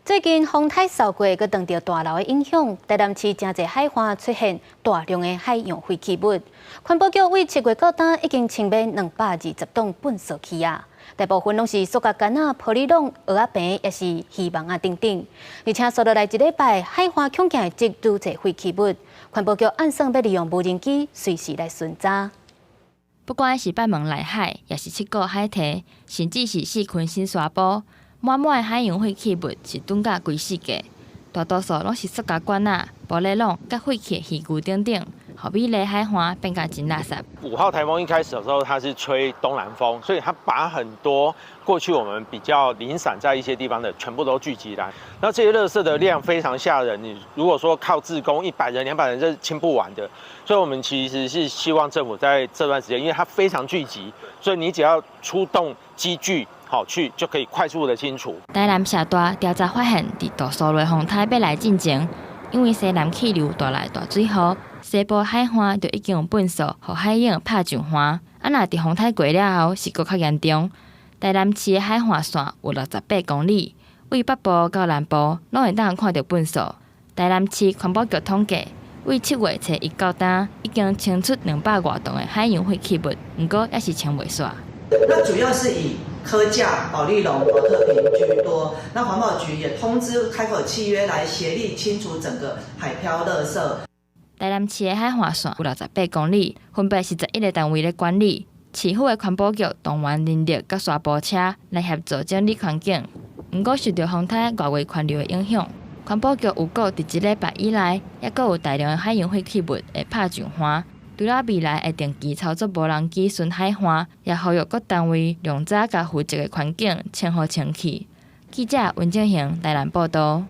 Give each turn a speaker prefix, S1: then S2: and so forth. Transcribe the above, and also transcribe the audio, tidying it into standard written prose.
S1: 最近风台扫过，佮当着大楼的影响，台南市真侪海岸出现大量的海洋废弃物。环保局为7月到单已经清灭220吨粪扫器啊，大部分拢是塑胶干啊、玻璃拢、蚵仔饼，也是鱼网啊等等。而且说落来一礼拜，海岸恐惊会积愈侪废弃物，环保局按算要利用无人机随时来巡查。
S2: 不管是北门内海，也是七股海堤，甚至是四群新沙埔。满满的海洋废弃物是囤甲规世界，大多数拢是塑胶管啊、玻璃拢、甲废弃的鱼具等等，互美丽海岸变甲真垃圾。
S3: 5号台风一开始的时候，它是吹东南风，所以它把很多过去我们比较零散在一些地方的全部都聚集来。那这些垃圾的量非常吓人，你如果说靠志工100人、200人，这是清不完的。所以我们其实是希望政府在这段时间，因为它非常聚集，所以你只要出动机具。好去就可以快速的清除。
S2: 台南社大调查发现，伫大苏瑞风台要来进前，因为西南气流带来大水河，西部海岸就已经用粪扫和海涌拍上岸。若伫风台过了后，是搁较严重。台南市的海岸线有68公里，为北部到南部拢会当看到粪扫。台南市环保局统计，为7月初1到单，已经清出200多吨的海洋废弃物，不过也是清袂煞。
S4: 那主要是以科架、保利龙、保特瓶居多。那环保局也通知开口契约来协力清除整个海漂垃圾。
S2: 台南市的海岸线有68公里，分别是11个单位咧管理。市府的环保局动员人力甲沙埔车来协助整理环境。不过受到风台外围环流的影响，环保局有过伫1礼拜以来，也阁有大量的海洋废弃物会拍上岸。除了未来会定期操作无人机巡海岸，也呼吁各单位量早甲负责的环境清好清气。记者温正雄台南报道。